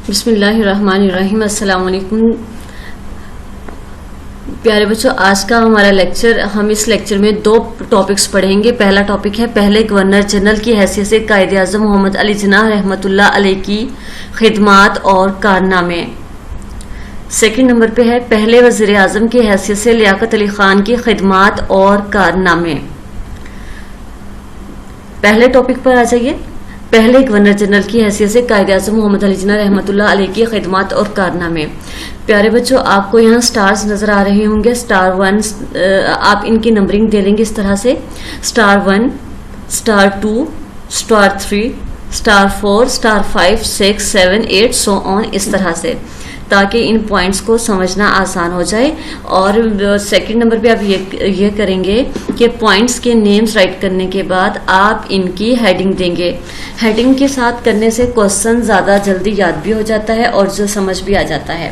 بسم اللہ الرحمن الرحیم۔ السلام علیکم پیارے بچوں، آج کا ہمارا لیکچر، ہم اس لیکچر میں دو ٹاپکس پڑھیں گے۔ پہلا ٹاپک ہے پہلے گورنر جنرل کی حیثیت سے قائد اعظم محمد علی جناح رحمۃ اللہ علیہ کی خدمات اور کارنامے۔ سیکنڈ نمبر پہ ہے پہلے وزیر اعظم کی حیثیت سے لیاقت علی خان کی خدمات اور کارنامے۔ پہلے ٹاپک پر آ جائیے، پہلے گورنر جنرل کی حیثیت سے قائد اعظم محمد علی جناح رحمۃ اللہ علیہ کی خدمات اور کارنامے۔ پیارے بچوں، آپ کو یہاں سٹارز نظر آ رہے ہوں گے۔ سٹار 1 آپ ان کی نمبرنگ دے لیں گے اس طرح سے: star 1، star 2، star 3، star 4، star 5، 6، 7، 8 سو آن، اس طرح سے، تاکہ ان پوائنٹس کو سمجھنا آسان ہو جائے۔ اور سیکنڈ نمبر پہ آپ یہ کریں گے کہ پوائنٹس کے نیمز رائٹ کرنے کے بعد آپ ان کی ہیڈنگ دیں گے۔ ہیڈنگ کے ساتھ کرنے سے کوسچن زیادہ جلدی یاد بھی ہو جاتا ہے اور جو سمجھ بھی آ جاتا ہے۔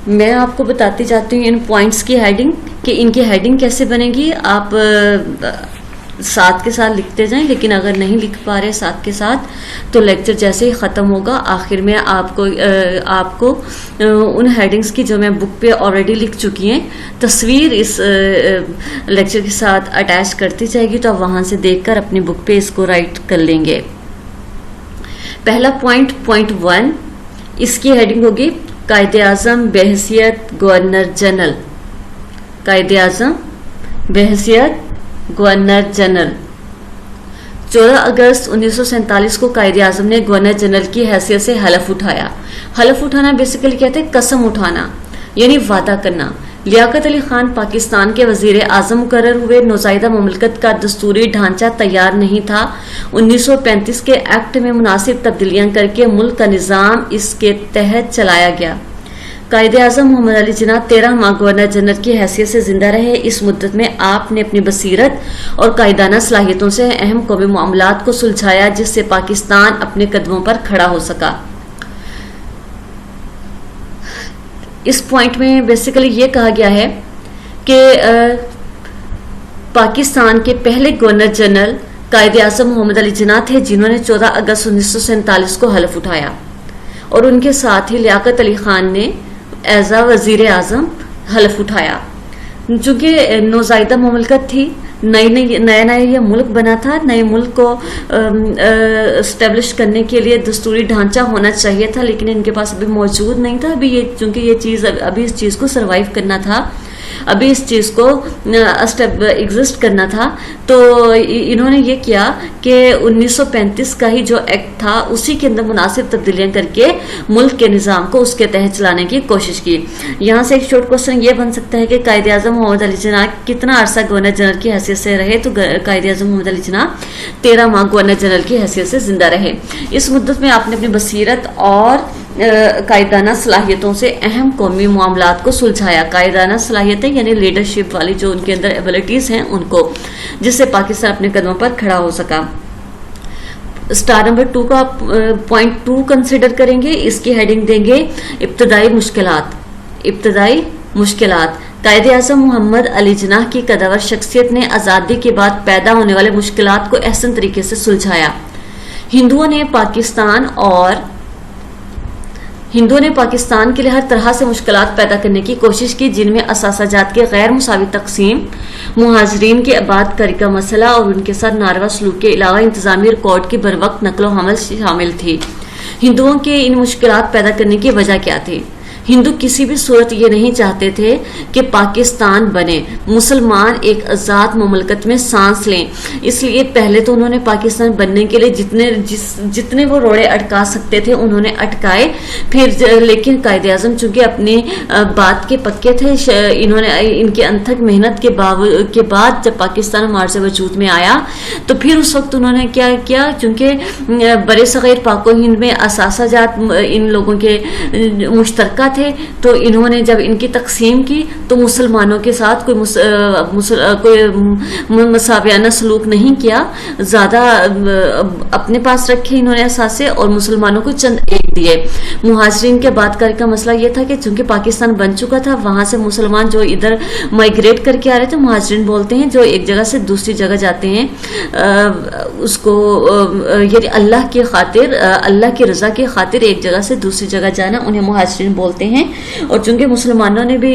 میں آپ کو بتاتی جاتی ہوں ان پوائنٹس کی ہیڈنگ، کہ ان کی ہیڈنگ کیسے بنے گی۔ آپ ساتھ کے ساتھ لکھتے جائیں، لیکن اگر نہیں لکھ پا رہے ساتھ کے ساتھ تو لیکچر جیسے ہی ختم ہوگا آخر میں آپ کو ان ہیڈنگز کی جو میں بک پہ آلریڈی لکھ چکی ہیں تصویر اس لیکچر کے ساتھ اٹیچ کرتی جائے گی، تو آپ وہاں سے دیکھ کر اپنی بک پہ اس کو رائٹ کر لیں گے۔ پہلا پوائنٹ 1، اس کی ہیڈنگ ہوگی قائد اعظم بحیثیت گورنر جنرل۔ قائد اعظم بحیثیت گورنر جنرل۔ 14 اگست 1947 کو قائد اعظم نے گورنر جنرل کی حیثیت سے حلف اٹھایا۔ حلف اٹھانا بیسیکلی کہتے ہیں قسم اٹھانا، یعنی وعدہ کرنا۔ لیاقت علی خان پاکستان کے وزیر اعظم مقرر ہوئے۔ نوزائیدہ مملکت کا دستوری ڈھانچہ تیار نہیں تھا۔ 1935 کے ایکٹ میں مناسب تبدیلیاں کر کے ملک کا نظام اس کے تحت چلایا گیا۔ قائد اعظم محمد علی جناح 13 ماہ گورنر جنرل کی حیثیت سے زندہ رہے۔ اس مدت میں آپ نے اپنی بصیرت اور قائدانہ صلاحیتوں سے اہم قومی معاملات کو سلجھایا، جس سے پاکستان اپنے قدموں پر کھڑا ہو سکا۔ اس پوائنٹ میں بیسیکلی یہ کہا گیا ہے کہ پاکستان کے پہلے گورنر جنرل قائد اعظم محمد علی جناح تھے، جنہوں نے 14 اگست 1947 کو حلف اٹھایا، اور ان کے ساتھ ہی لیاقت علی خان نے ایز اے وزیر اعظم حلف اٹھایا۔ چونکہ نوزائیدہ مملکت تھی، نیا یہ ملک بنا تھا، نئے ملک کو اسٹیبلش کرنے کے لیے دستوری ڈھانچہ ہونا چاہیے تھا، لیکن ان کے پاس ابھی موجود نہیں تھا۔ چونکہ یہ چیز ابھی اس چیز کو سروائیو کرنا تھا، ابھی اس چیز کو ایگزسٹ کرنا تھا، تو انہوں نے یہ کیا کہ 1935 کا ہی جو ایکٹ تھا اسی کے اندر مناسب تبدیلیاں کر کے ملک کے نظام کو اس کے تحت چلانے کی کوشش کی۔ یہاں سے ایک شارٹ کوسچن یہ بن سکتا ہے کہ قائد اعظم محمد علی جناح کتنا عرصہ گورنر جنرل کی حیثیت سے رہے، تو قائد اعظم محمد علی جناح 13 ماہ گورنر جنرل کی حیثیت سے زندہ رہے۔ اس مدت میں آپ نے اپنی بصیرت اور قائدانہ صلاحیتوں سے اہم قومی معاملات کو سلجھایا۔ قائدانہ صلاحیتیں یعنی لیڈرشپ والی جو ان کے اندر ایبلٹیز ہیں ان کو، جس سے پاکستان اپنے قدموں پر کھڑا ہو سکا۔ سٹار نمبر 2 کا پوائنٹ 2 کنسیڈر کریں گے۔ اس کی ہیڈنگ دیں گے ابتدائی مشکلات۔ ابتدائی مشکلات۔ قائد اعظم محمد علی جناح کی قدور شخصیت نے آزادی کے بعد پیدا ہونے والے مشکلات کو احسن طریقے سے سلجھایا۔ ہندوؤں نے پاکستان کے لیے ہر طرح سے مشکلات پیدا کرنے کی کوشش کی، جن میں اثاثہ جات کی غیر مساوی تقسیم، مہاجرین کے آباد کاری کا مسئلہ اور ان کے ساتھ ناروا سلوک کے علاوہ انتظامی ریکارڈ کی بروقت نقل و حمل شامل تھی۔ ہندوؤں کے ان مشکلات پیدا کرنے کی وجہ کیا تھی؟ ہندو کسی بھی صورت یہ نہیں چاہتے تھے کہ پاکستان بنے، مسلمان ایک آزاد مملکت میں سانس لیں، اس لیے پہلے تو انہوں نے پاکستان بننے کے لیے جتنے وہ روڑے اٹکا سکتے تھے انہوں نے اٹکائے۔ پھر لیکن قائد اعظم چونکہ اپنی بات کے پکے تھے، انہوں نے ان کی انتھک محنت کے بعد جب پاکستان ہمارے وجود میں آیا تو پھر اس وقت انہوں نے کیا کیا، چونکہ برصغیر پاک و ہند میں اثاثہ جات ان لوگوں کے مشترکہ تھے تو انہوں نے جب ان کی تقسیم کی تو مسلمانوں کے ساتھ کوئی مساویانہ سلوک نہیں کیا، زیادہ اپنے پاس رکھے انہوں نے اثاثے اور مسلمانوں کو چند ایک دیے۔ مہاجرین کے بعد کا مسئلہ یہ تھا کہ چونکہ پاکستان بن چکا تھا، وہاں سے مسلمان جو ادھر مائگریٹ کر کے آ رہے تھے، مہاجرین بولتے ہیں، جو ایک جگہ سے دوسری جگہ جاتے ہیں، اس کو یعنی اللہ کی خاطر، اللہ کی رضا کی خاطر ایک جگہ سے دوسری جگہ جانا، انہیں مہاجرین بولتے ہیں۔ اور چونکہ مسلمانوں نے بھی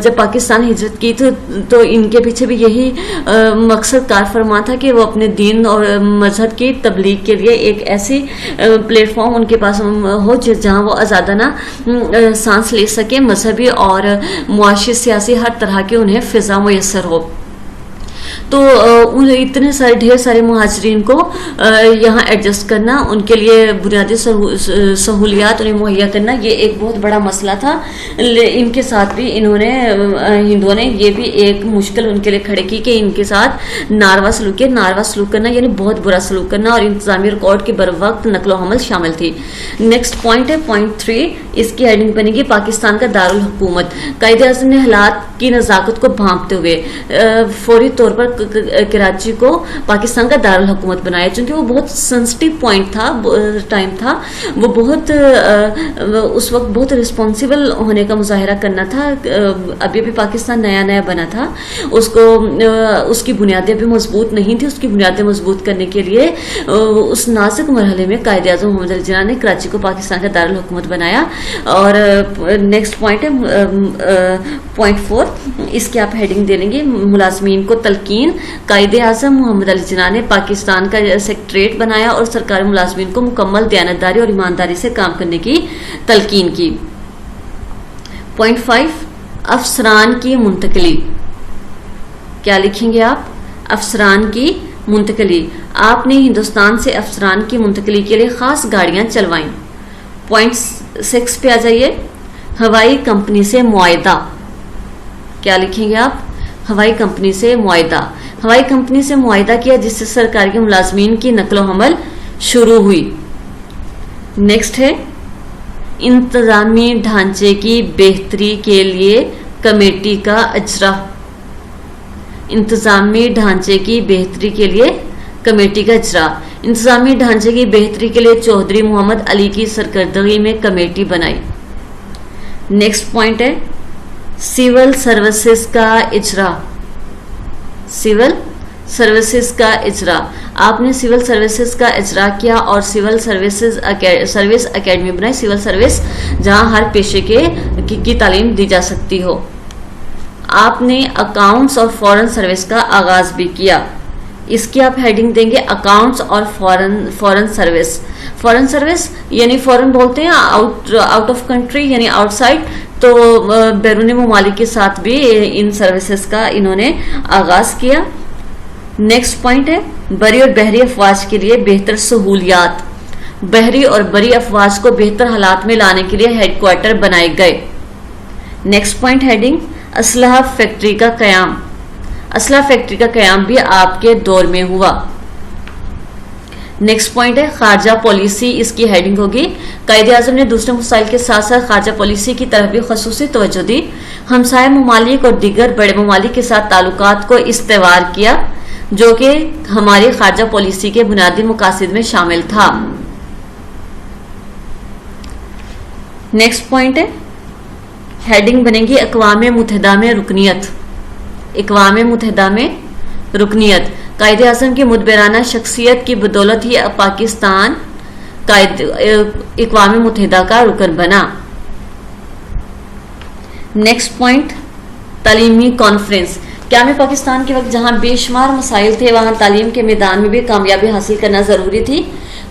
جب پاکستان ہجرت کی تو ان کے پیچھے بھی یہی مقصد کار فرما تھا کہ وہ اپنے دین اور مذہب کی تبلیغ کے لیے ایک ایسی پلیٹ فارم ان کے پاس ہو جہاں وہ آزادانہ سانس لے سکیں، مذہبی اور معاشی سیاسی ہر طرح کی انہیں فضا میسر ہو۔ تو اتنے سارے ڈھیر سارے مہاجرین کو یہاں ایڈجسٹ کرنا، ان کے لیے بنیادی سہولیات انہیں مہیا کرنا، یہ ایک بہت بڑا مسئلہ تھا۔ ان کے ساتھ بھی ہندوؤں نے یہ بھی ایک مشکل ان کے لیے کھڑے کی کہ ان کے ساتھ ناروا سلوک کرنا یعنی بہت برا سلوک کرنا، اور انتظامی ریکارڈ کی بر وقت نقل و حمل شامل تھی۔ نیکسٹ پوائنٹ ہے پوائنٹ 3، اس کی ہیڈنگ بنے گی پاکستان کا دارالحکومت۔ قائد اعظم نے حالات کی نزاکت کو بھانپتے ہوئے فوری طور پر کراچی کو پاکستان کا دارالحکومت بنایا، چونکہ وہ بہت سینسٹیو پوائنٹ تھا، ٹائم تھا، وہ بہت اس وقت بہت رسپانسیبل ہونے کا مظاہرہ کرنا تھا۔ ابھی بھی پاکستان نیا بنا تھا، اس کی بنیادیں بھی مضبوط نہیں تھی۔ اس کی بنیادیں مضبوط کرنے کے لیے اس نازک مرحلے میں قائد اعظم محمد علی جناح نے کراچی کو پاکستان کا دارالحکومت بنایا۔ اور نیکسٹ پوائنٹ ہے پوائنٹ 4، اس کی آپ ہیڈنگ دے لیں گے ملازمین کو تلقین۔ قائد اعظم محمد علی جناح نے پاکستان کا سیکٹریٹ بنایا اور سرکاری ملازمین کو مکمل دیانتداری اور ایمانداری سے کام کرنے کی تلقین کی۔ پوائنٹ 5، افسران کی منتقلی۔ کیا لکھیں گے آپ؟ افسران کی منتقلی۔ آپ نے ہندوستان سے افسران کی منتقلی کے لیے خاص گاڑیاں چلوائیں۔ پوائنٹ 6 پہ آ جائیے، ہوائی کمپنی سے معاہدہ۔ کیا لکھیں گے آپ؟ ہوائی کمپنی سے معاہدہ۔ ہوائی کمپنی سے معاہدہ کیا جس سے سرکاری ملازمین کی نقل و حمل شروع ہوئی۔ نیکسٹ ہے انتظامی ڈھانچے کی بہتری کے لیے کمیٹی کا اجرا۔ انتظامی ڈھانچے کی بہتری کے لیے کمیٹی کا اجرا۔ انتظامی ڈھانچے کی بہتری کے لیے چودھری محمد علی کی سرکردگی میں کمیٹی بنائی۔ نیکسٹ پوائنٹ ہے سول سروسز کا اجرا۔ سول سروسز کا اجرا۔ آپ نے سول سروسز کا اجرا کیا اور سول سروس اکیڈمی بنائی، سول سروس جہاں ہر پیشے کی تعلیم دی جا سکتی ہو۔ آپ نے اکاؤنٹس اور فورن سروس کا آغاز بھی کیا۔ اس کی آپ ہیڈنگ دیں گے اکاؤنٹس اور فورن سروس۔ فورن سروس یعنی فورن بولتے ہیں آؤٹ آف کنٹری یعنی آؤٹ سائڈ، تو بیرونی ممالک کے ساتھ بھی ان سروسز کا انہوں نے آغاز کیا۔ نیکسٹ پوائنٹ ہے بری اور بحری افواج کے لیے بہتر سہولیات۔ بحری اور بری افواج کو بہتر حالات میں لانے کے لیے ہیڈ کوارٹر بنائے گئے۔ نیکسٹ پوائنٹ ہیڈنگ اسلحہ فیکٹری کا قیام۔ اسلحہ فیکٹری کا قیام بھی آپ کے دور میں ہوا۔ نیکسٹ پوائنٹ ہے خارجہ پالیسی، اس کی ہیڈنگ ہوگی قائد اعظم نے دوسرے مسائل کے ساتھ ساتھ خارجہ پالیسی کی طرف بھی خصوصی توجہ دی۔ ہمسائے ممالک اور دیگر بڑے ممالک کے ساتھ تعلقات کو استوار کیا، جو کہ ہماری خارجہ پالیسی کے بنیادی مقاصد میں شامل تھا۔ نیکسٹ پوائنٹ ہے ہیڈنگ بنے گی اقوام متحدہ میں رکنیت۔ اقوام متحدہ میں رکنیت۔ قائد اعظم کی مدبرانہ شخصیت کی بدولت ہی پاکستان اقوام متحدہ کا رکن بنا۔ نیکسٹ پوائنٹ تعلیمی کانفرنس۔ قیام پاکستان کے وقت جہاں بے شمار مسائل تھے، وہاں تعلیم کے میدان میں بھی کامیابی حاصل کرنا ضروری تھی۔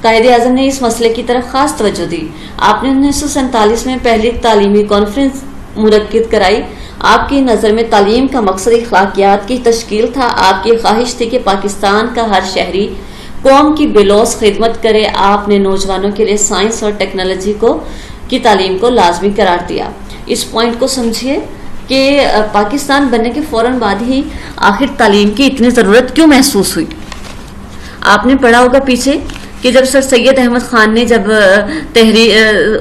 قائد اعظم نے اس مسئلے کی طرف خاص توجہ دی۔ آپ نے 1947 میں پہلی تعلیمی کانفرنس منعقد کرائی۔ آپ کی نظر میں تعلیم کا مقصد اخلاقیات کی تشکیل تھا۔ آپ کی خواہش تھی کہ پاکستان کا ہر شہری قوم کی بے لوث خدمت کرے۔ آپ نے نوجوانوں کے لیے سائنس اور ٹیکنالوجی کی تعلیم کو لازمی قرار دیا۔ اس پوائنٹ کو سمجھیے کہ پاکستان بننے کے فوراً بعد ہی آخر تعلیم کی اتنی ضرورت کیوں محسوس ہوئی۔ آپ نے پڑھا ہوگا پیچھے کہ جب سر سید احمد خان نے جب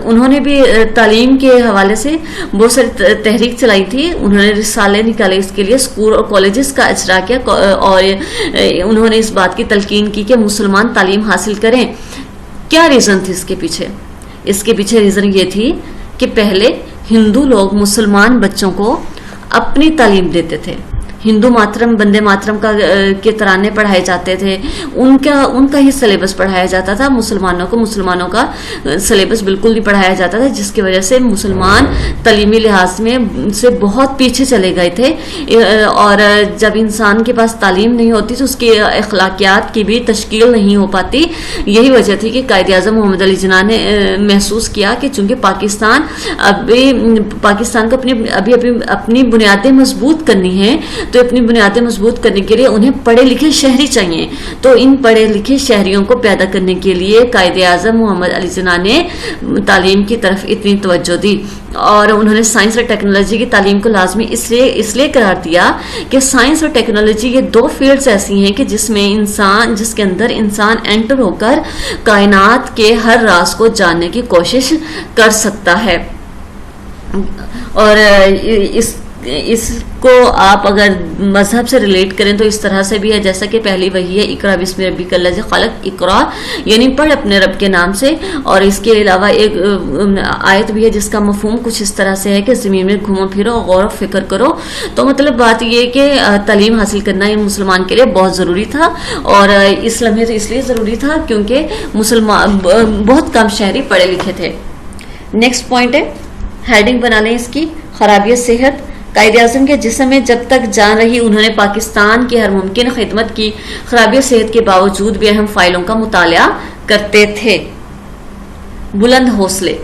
انہوں نے بھی تعلیم کے حوالے سے بہت ساری تحریک چلائی تھی، انہوں نے رسالے نکالے اس کے لیے، اسکول اور کالجز کا اجرا کیا، اور انہوں نے اس بات کی تلقین کی کہ مسلمان تعلیم حاصل کریں۔ کیا ریزن تھی اس کے پیچھے؟ اس کے پیچھے ریزن یہ تھی کہ پہلے ہندو لوگ مسلمان بچوں کو اپنی تعلیم دیتے تھے، ہندو ماترم، بندے ماترم کے ترانے پڑھائے جاتے تھے، ان کا ہی سلیبس پڑھایا جاتا تھا، مسلمانوں کا سلیبس بالکل نہیں پڑھایا جاتا تھا، جس کی وجہ سے مسلمان تعلیمی لحاظ میں سے بہت پیچھے چلے گئے تھے۔ اور جب انسان کے پاس تعلیم نہیں ہوتی تو اس کی اخلاقیات کی بھی تشکیل نہیں ہو پاتی۔ یہی وجہ تھی کہ قائد اعظم محمد علی جناح نے محسوس کیا کہ چونکہ پاکستان کو ابھی اپنی بنیادیں مضبوط کرنی ہیں، تو اپنی بنیادیں مضبوط کرنے کے لیے انہیں پڑھے لکھے شہری چاہیے، تو ان پڑھے لکھے شہریوں کو پیدا کرنے کے لیے قائد اعظم محمد علی جناح نے تعلیم کی طرف اتنی توجہ دی، اور انہوں نے سائنس اور ٹیکنالوجی کی تعلیم کو لازمی اس لیے قرار دیا کہ سائنس اور ٹیکنالوجی یہ دو فیلڈز ایسی ہیں کہ جس کے اندر انسان انٹر ہو کر کائنات کے ہر راز کو جاننے کی کوشش کر سکتا ہے۔ اور اس کو آپ اگر مذہب سے ریلیٹ کریں تو اس طرح سے بھی ہے، جیسا کہ پہلی وحی ہے اقرا بسم ربک الذی خلق، اقرا یعنی پڑھ اپنے رب کے نام سے، اور اس کے علاوہ ایک آیت بھی ہے جس کا مفہوم کچھ اس طرح سے ہے کہ زمین میں گھومو پھرو اور غور و فکر کرو۔ تو مطلب بات یہ کہ تعلیم حاصل کرنا یہ مسلمان کے لیے بہت ضروری تھا، اور اس لمحے تو اس لیے ضروری تھا کیونکہ مسلمان بہت کم شہری پڑھے لکھے تھے۔ نیکسٹ پوائنٹ ہے، ہیڈنگ بنا لیں اس کی، خرابیت صحت۔ قائد اعظم کے جسم میں جب تک جان رہی انہوں نے پاکستان کی ہر ممکن خدمت کی، خرابیت صحت کے باوجود بھی اہم فائلوں کا مطالعہ کرتے تھے۔ بلند حوصلے،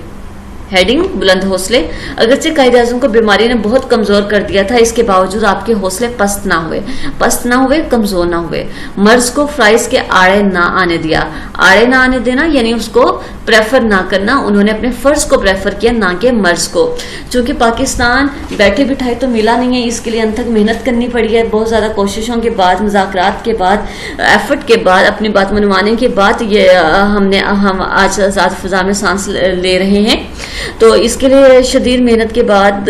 ہیڈنگ بلند حوصلے۔ اگرچہ قائد اعظم کو بیماری نے بہت کمزور کر دیا تھا، اس کے باوجود آپ کے حوصلے پست نہ ہوئے، کمزور نہ ہوئے۔ مرض کو فرائض کے آڑے نہ آنے دیا، آڑے نہ آنے دینا یعنی اس کو پریفر نہ کرنا، انہوں نے اپنے فرض کو پریفر کیا نہ کہ مرض کو۔ چونکہ پاکستان بیٹھے بٹھائے تو ملا نہیں ہے، اس کے لیے انتھک محنت کرنی پڑی ہے، بہت زیادہ کوششوں کے بعد، مذاکرات کے بعد، ایفرٹ کے بعد، اپنی بات منوانے کے بعد یہ ہم آج آزاد فضا میں سانس لے رہے ہیں۔ تو اس کے لیے شدید محنت کے بعد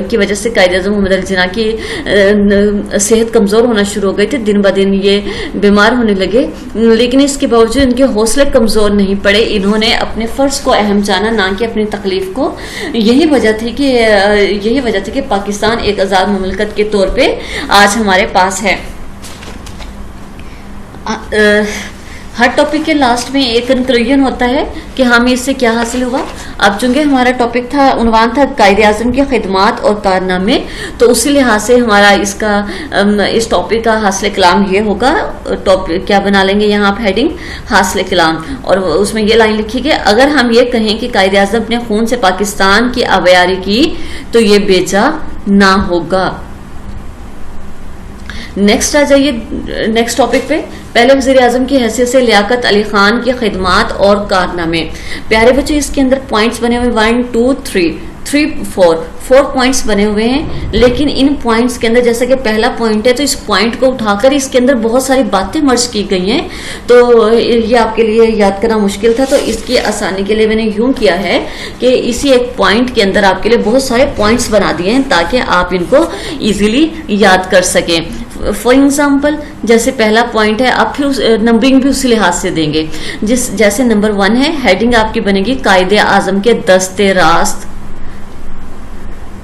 کی وجہ سے قائد اعظم محمد علی جناح کی صحت کمزور ہونا شروع ہو گئی تھی، دن بہ دن یہ بیمار ہونے لگے، لیکن اس کے باوجود ان کے حوصلے کمزور نہیں پڑے، انہوں نے اپنے فرض کو اہم جانا نہ کہ اپنی تکلیف کو۔ یہی وجہ تھی کہ پاکستان ایک آزاد مملکت کے طور پہ آج ہمارے پاس ہے۔ ہر ٹاپک کے لاسٹ میں ایک کنکلوژن ہوتا ہے کہ ہمیں اس سے کیا حاصل ہوا۔ اب چونکہ ہمارا ٹاپک تھا، عنوان تھا قائد اعظم کی خدمات اور کارنامے، تو اسی لحاظ سے ہمارا اس ٹاپک کا حاصل کلام یہ ہوگا۔ ٹاپک کیا بنا لیں گے یہاں آپ ہیڈنگ، حاصل کلام، اور اس میں یہ لائن لکھی کہ اگر ہم یہ کہیں کہ قائد اعظم اپنے خون سے پاکستان کی آبیاری کی تو یہ بیجا نہ ہوگا۔ نیکسٹ آ جائیے نیکسٹ ٹاپک پہ۔ پہلے وزیر اعظم کی حیثیت سے لیاقت علی خان کی خدمات اور کارنامے۔ پیارے بچے اس کے اندر پوائنٹس بنے ہوئے 1 2 3 4 پوائنٹس بنے ہوئے ہیں، لیکن ان پوائنٹس کے اندر جیسا کہ پہلا پوائنٹ ہے تو اس پوائنٹ کو اٹھا کر اس کے اندر بہت ساری باتیں مرج کی گئی ہیں، تو یہ آپ کے لیے یاد کرنا مشکل تھا، تو اس کی آسانی کے لیے میں نے یوں کیا ہے کہ اسی ایک پوائنٹ کے اندر آپ کے لیے بہت سارے پوائنٹس بنا دیے ہیں تاکہ آپ ان کو ایزیلی یاد کر سکیں۔ فار ایگزامپل جیسے پہلا پوائنٹ ہے، آپ پھر نمبرنگ بھی اسی لحاظ سے دیں گے، جیسے نمبر 1 ہے، ہیڈنگ آپ کی بنے گی قائد اعظم کے دست راست۔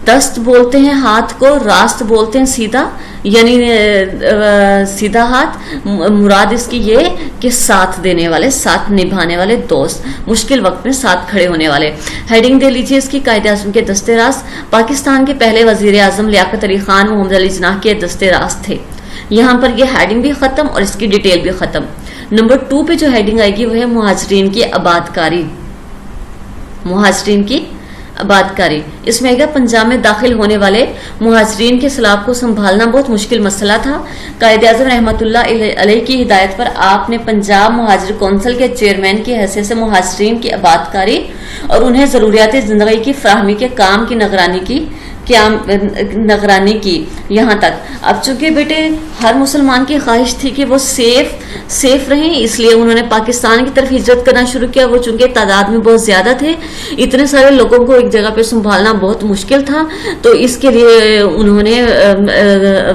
دست بولتے ہیں ہاتھ کو، راست بولتے ہیں سیدھا، یعنی سیدھا ہاتھ، مراد اس کی یہ کہ ساتھ دینے والے، ساتھ نبھانے والے دوست، مشکل وقت میں ساتھ کھڑے ہونے والے۔ ہیڈنگ دے لیجیے اس کی قائد اعظم کے دست راست۔ پاکستان کے پہلے وزیر اعظم لیاقت علی خان محمد علی جناح کے دست راست تھے۔ یہاں پر یہ ہیڈنگ بھی ختم اور اس کی ڈیٹیل بھی ختم۔ نمبر 2 پہ جو ہیڈنگ آئے گی وہ ہے مہاجرین کی آبادکاری۔ مہاجرین کی آبادکاری، اس میں آئے گا پنجاب میں داخل ہونے والے مہاجرین کے سیلاب کو سنبھالنا بہت مشکل مسئلہ تھا۔ قائد اعظم رحمۃ اللہ علیہ کی ہدایت پر آپ نے پنجاب مہاجر کونسل کے چیئرمین کی حیثیت سے مہاجرین کی آبادکاری اور انہیں ضروریات زندگی کی فراہمی کے کام کی نگرانی کی۔ کیا نگرانی کی یہاں تک. اب چونکہ بیٹے ہر مسلمان کی خواہش تھی کہ وہ سیف رہیں، اس لیے انہوں نے پاکستان کی طرف ہجرت کرنا شروع کیا. وہ چونکہ تعداد میں بہت زیادہ تھے، اتنے سارے لوگوں کو ایک جگہ پہ سنبھالنا بہت مشکل تھا، تو اس کے لیے انہوں نے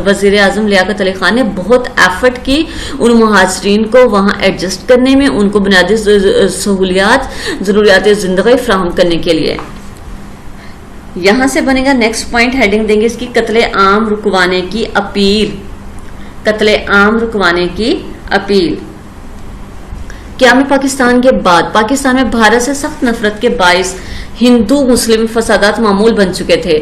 وزیر اعظم لیاقت علی خان نے بہت ایفرٹ کی ان مہاجرین کو وہاں ایڈجسٹ کرنے میں، ان کو بنیادی سہولیات، ضروریات زندگی فراہم کرنے کے لیے. یہاں سے بنے گا نیکسٹ پوائنٹ، ہیڈنگ دیں گے اس کی قتل عام رکوانے کی اپیل. قتل عام رکوانے کی اپیل. قیام پاکستان کے بعد پاکستان میں بھارت سے سخت نفرت کے باعث ہندو مسلم فسادات معمول بن چکے تھے.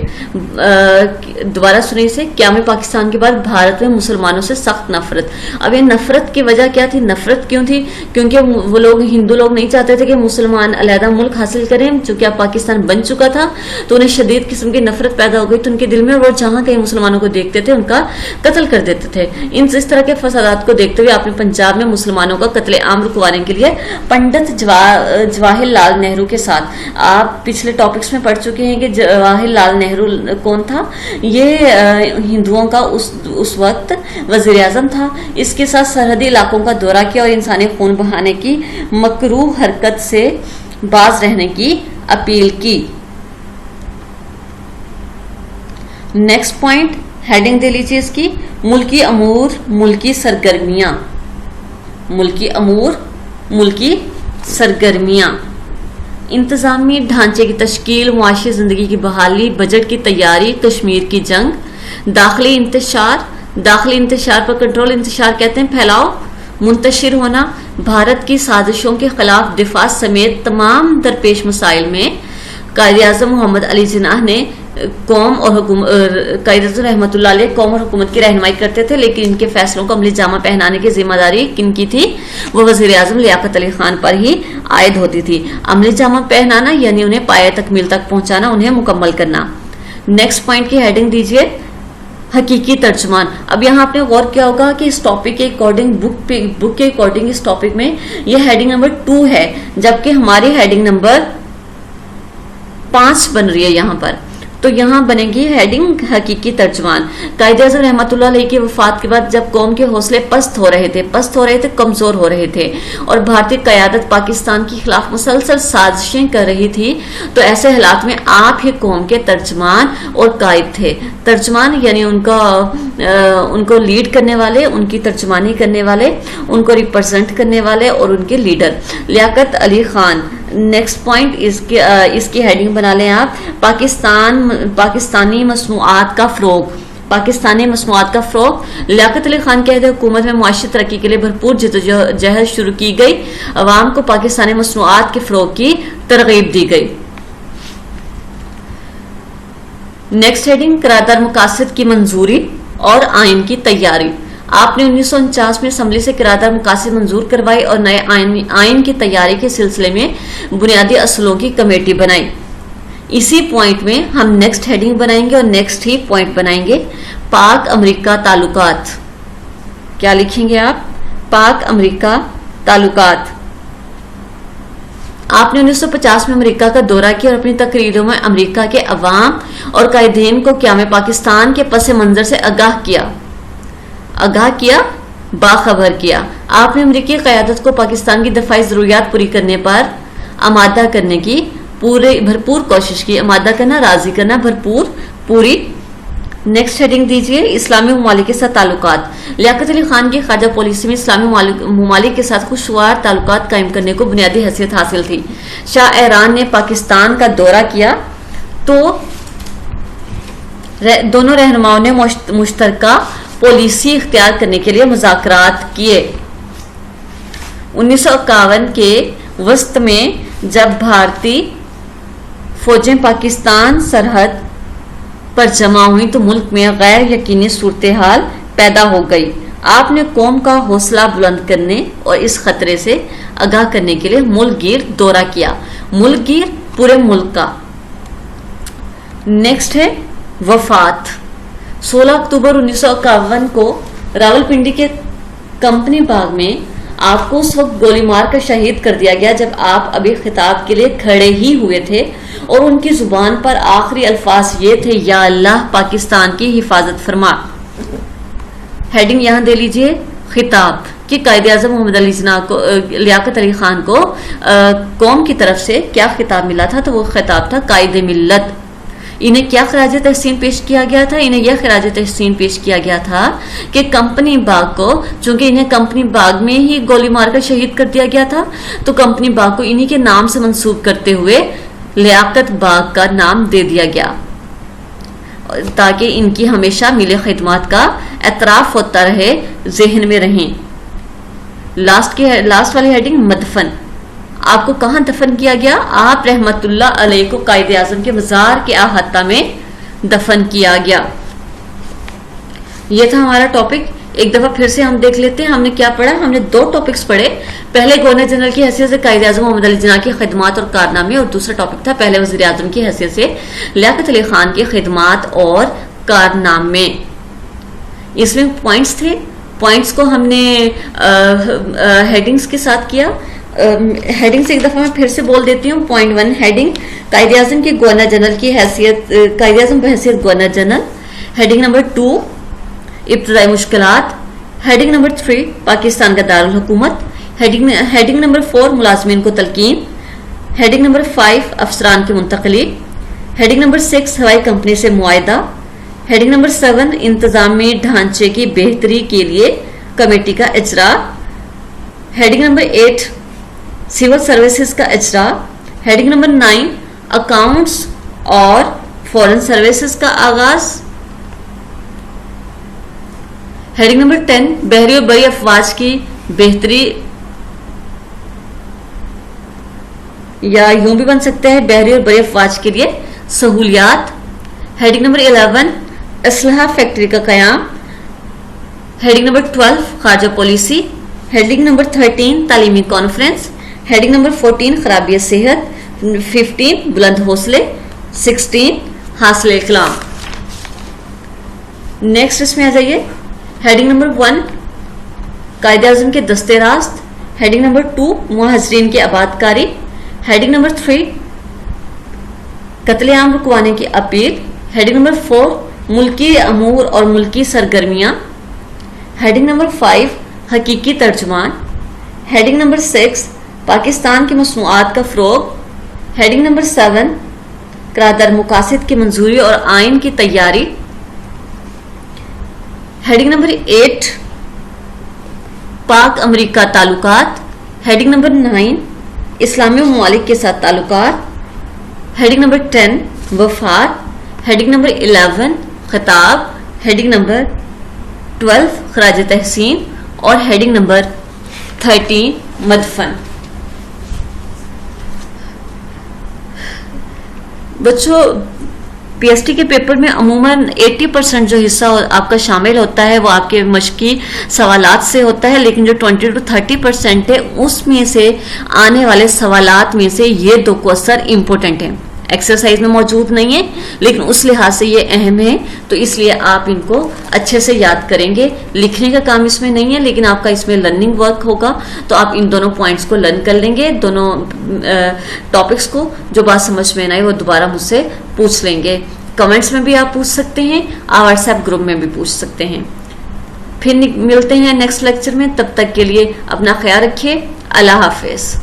دوبارہ سنیں اسے، قیام پاکستان کے بعد بھارت میں مسلمانوں سے سخت نفرت. اب یہ نفرت کی وجہ کیا تھی؟ نفرت کیوں تھی؟ کیونکہ وہ لوگ، ہندو لوگ نہیں چاہتے تھے کہ مسلمان علیحدہ ملک حاصل کریں. چونکہ اب پاکستان بن چکا تھا تو انہیں شدید قسم کی نفرت پیدا ہو گئی تو ان کے دل میں، وہ جہاں کہیں مسلمانوں کو دیکھتے تھے ان کا قتل کر دیتے تھے. اس طرح کے فسادات کو دیکھتے ہوئے آپ نے پنجاب میں مسلمانوں کا قتل عام رکوانے کے لیے پنڈت جواہر لال نہرو کے ساتھ، آپ پچھلے ٹاپکس میں پڑھ چکے ہیں کہ جواہر لال نہرو کون تھا. یہ ہندوؤں کا اس وقت وزیر اعظم تھا. اس کے ساتھ سرحدی علاقوں کا دورہ کیا اور انسانی خون بہانے کی مکروہ حرکت سے باز رہنے کی اپیل کی. نیکسٹ پوائنٹ، ہیڈنگ دے لیجیے اس کی، ملکی امور ملکی سرگرمیاں. ملکی امور ملکی سرگرمیاں. انتظامی ڈھانچے کی تشکیل، معاشی زندگی کی بحالی، بجٹ کی تیاری، کشمیر کی جنگ. داخلی انتشار پر کنٹرول. انتشار کہتے ہیں پھیلاؤ، منتشر ہونا. بھارت کی سازشوں کے خلاف دفاع سمیت تمام درپیش مسائل میں قائد اعظم محمد علی جناح نے قائد اعظم رحمۃ اللہ علیہ قوم اور حکومت کی رہنمائی کرتے تھے، لیکن ان کے فیصلوں کو عملی جامہ پہنانے کی ذمہ داری کن کی تھی؟ وہ وزیر اعظم لیاقت علی خان پر ہی عائد ہوتی تھی. عملی جامہ پہنانا یعنی انہیں پایہ تکمیل تک پہنچانا، انہیں مکمل کرنا. نیکسٹ پوائنٹ کی ہیڈنگ دیجیے، حقیقی ترجمان. اب یہاں آپ نے غور کیا ہوگا کہ اس ٹاپک کے اکارڈنگ، بک کے اکارڈنگ اس ٹاپک میں یہ ہیڈنگ نمبر 2 ہے، جبکہ ہماری ہیڈنگ نمبر 5 بن رہی ہے یہاں پر. تو یہاں بنے گی ہیڈنگ حقیقی ترجمان. قائد اعظم رحمۃ اللہ علیہ کی وفات کے بعد جب قوم کے حوصلے پست ہو رہے تھے، کمزور ہو رہے تھے اور بھارتی قیادت پاکستان کے خلاف مسلسل سازشیں کر رہی تھی، تو ایسے حالات میں آپ ہی قوم کے ترجمان اور قائد تھے. ترجمان یعنی ان کو لیڈ کرنے والے، ان کی ترجمانی کرنے والے، ان کو ریپرزینٹ کرنے والے اور ان کے leader Liaquat Ali Khan. Next point اس کی ہیڈنگ بنا لیں آپ، پاکستانی مصنوعات کا فروغ. پاکستانی مصنوعات کا فروغ. لیاقت علی خان کے عہد حکومت میں معاشی ترقی کے لیے بھرپور جدوجہد شروع کی گئی. عوام کو پاکستانی مصنوعات کے فروغ کی ترغیب دی گئی. نیکسٹ ہیڈنگ، قرارداد مقاصد کی منظوری اور آئین کی تیاری. آپ نے 1949 میں اسمبلی سے قرارداد مقاصد منظور کروائی اور نئے آئین کی تیاری کے سلسلے میں بنیادی اصولوں کی کمیٹی بنائی. اسی پوائنٹ میں ہم نیکسٹ ہیڈنگ بنائیں گے اور نیکسٹ ہی پوائنٹ بنائیں گے، پاک امریکہ تعلقات. کیا لکھیں گے آپ؟ پاک امریکہ تعلقات. آپ نے 1950 میں امریکہ کا دورہ کیا اور اپنی تقریروں میں امریکہ کے عوام اور قائدین کو قیام پاکستان کے پس منظر سے آگاہ کیا، باخبر کیا. آپ نے امریکی قیادت کو پاکستان کی دفاعی ضروریات پوری کرنے پر آمادہ کرنے کی بھرپور کوشش کی. آمادہ کرنا، راضی کرنا، پوری. نیکسٹ ہیڈنگ دیجیے، اسلامی ممالک کے ساتھ تعلقات. لیاقت علی خان کی خارجہ پالیسی میں اسلامی ممالک کے ساتھ خوشگوار تعلقات قائم کرنے کو بنیادی حیثیت حاصل تھی. شاہ ایران نے پاکستان کا دورہ کیا تو دونوں رہنماؤں نے مشترکہ پالیسی اختیار کرنے کے لیے مذاکرات کیے. 1951 کے وسط میں جب بھارتی فوجیں پاکستان سرحد پر جمع ہوئی تو ملک میں غیر یقینی صورتحال پیدا ہو گئی. آپ نے قوم کا حوصلہ بلند کرنے اور اس خطرے سے آگاہ کرنے کے لیے ملک گیر دورہ کیا. ملک گیر پورے ملک کا. نیکسٹ ہے وفات. 16 اکتوبر 1951 کو راولپنڈی کے کمپنی باغ میں آپ کو اس وقت گولی مار کر شہید کر دیا گیا جب آپ ابھی خطاب کے لیے کھڑے ہی ہوئے تھے اور ان کی زبان پر آخری الفاظ یہ تھے یا اللہ پاکستان کی حفاظت فرما. ہیڈنگ یہاں دے لیجئے خطاب کہ قائد اعظم محمد علی جناح کو لیاقت علی خان کو قوم کی طرف سے کیا خطاب ملا تھا, تو وہ خطاب تھا قائد ملت. انہیں کیا خراج تحسین پیش کیا گیا تھا؟ انہیں یہ خراج تحسین پیش کیا گیا تھا کہ کمپنی باغ کو, چونکہ انہیں کمپنی باغ میں ہی گولی مار کر شہید کر دیا گیا تھا, تو کمپنی باغ کو انہی کے نام سے منسوب کرتے ہوئے لیاقت باغ کا نام دے دیا گیا تاکہ ان کی ہمیشہ ملی خدمات کا اعتراف ہوتا رہے, ذہن میں رہیں. لاسٹ والی ہیڈنگ مدفن. آپ کو کہاں دفن کیا گیا؟ آپ رحمت اللہ علیہ کو قائد اعظم کے مزار کے احاطہ میں دفن کیا گیا. یہ تھا ہمارا ٹاپک. ایک دفعہ پھر سے ہم دیکھ لیتے ہیں ہم نے کیا پڑھا. ہم نے 2 ٹاپکس پڑھے. پہلے گورنر جنرل کی حیثیت سے قائد اعظم محمد علی جناح کی خدمات اور کارنامے, اور دوسرا ٹاپک تھا پہلے وزیر اعظم کی حیثیت سے لیاقت علی خان کی خدمات اور کارنامے. اس میں پوائنٹس تھے. پوائنٹس کو ہم نے ہیڈنگز کے ساتھ کیا. ہیڈنگ سے ایک دفعہ میں پھر سے بول دیتی ہوں. پوائنٹ 1 ہیڈنگ قائد اعظم کے گورنر جنرل کی حیثیت, قائد اعظم بحیثیت گورنر جنرل. ہیڈنگ نمبر 2 ابتدائی مشکلات. ہیڈنگ نمبر 3 پاکستان کا دارالحکومت. ہیڈنگ نمبر 4 ملازمین کو تلقین. ہیڈنگ نمبر 5 افسران کی منتقلی. ہیڈنگ نمبر 6 ہوائی کمپنی سے معاہدہ. ہیڈنگ نمبر 7 انتظامی ڈھانچے کی بہتری کے لیے کمیٹی کا اجرا. ہیڈنگ نمبر 8 سول سروسز کا اجرا. ہیڈنگ نمبر 9 اکاؤنٹس اور فورن سروسز کا آغاز. ہیڈنگ نمبر 10 بحری اور بری افواج کی بہتری, یا یوں بھی بن سکتا ہے بحری اور بری افواج کے لیے سہولیات. ہیڈنگ نمبر 11 اسلحہ فیکٹری کا قیام. ہیڈنگ نمبر 12 خارجہ پالیسی. ہیڈنگ نمبر 13 تعلیمی کانفرنس. ہیڈنگ نمبر 14 خرابی صحت. 15 بلند حوصلے. 16 حاصل کلام. نیکسٹ اس میں آ جائیے. ہیڈنگ نمبر 1 قائد اعظم کے دستے راست. ہیڈنگ نمبر 2 مہاجرین کی آباد کاری. ہیڈنگ نمبر 3 قتل عام رکوانے کی اپیل. ہیڈنگ نمبر 4 ملکی امور اور ملکی سرگرمیاں. ہیڈنگ نمبر 5 حقیقی ترجمان. ہیڈنگ نمبر 6 پاکستان کی مصنوعات کا فروغ. ہیڈنگ نمبر 7 قرارداد مقاصد کی منظوری اور آئین کی تیاری. ہیڈنگ نمبر 8 پاک امریکہ تعلقات. ہیڈنگ نمبر 9 اسلامی ممالک کے ساتھ تعلقات. ہیڈنگ نمبر 10 وفات. ہیڈنگ نمبر 11 خطاب. ہیڈنگ نمبر 12 خراج تحسین. اور ہیڈنگ نمبر 13 مدفن. بچوں پی ایس ٹی کے پیپر میں عموماً 80% جو حصہ آپ کا شامل ہوتا ہے وہ آپ کے مشقی سوالات سے ہوتا ہے, لیکن جو 20 to 30% ہے اس میں سے آنے والے سوالات میں سے یہ 2 کوسچن امپورٹنٹ ہیں. ایکسرسائز میں موجود نہیں ہے لیکن اس لحاظ سے یہ اہم ہے, تو اس لیے آپ ان کو اچھے سے یاد کریں گے. لکھنے کا کام اس میں نہیں ہے لیکن آپ کا اس میں لرننگ ورک ہوگا, تو آپ ان دونوں پوائنٹس کو لرن کر لیں گے. دونوں ٹاپکس کو جو بات سمجھ میں نہ آئی وہ دوبارہ مجھ سے پوچھ لیں گے. کمنٹس میں بھی آپ پوچھ سکتے ہیں, آپ واٹس ایپ گروپ میں بھی پوچھ سکتے ہیں. پھر ملتے ہیں نیکسٹ لیکچر میں. تب تک کے لیے اپنا خیال رکھیے. اللہ حافظ.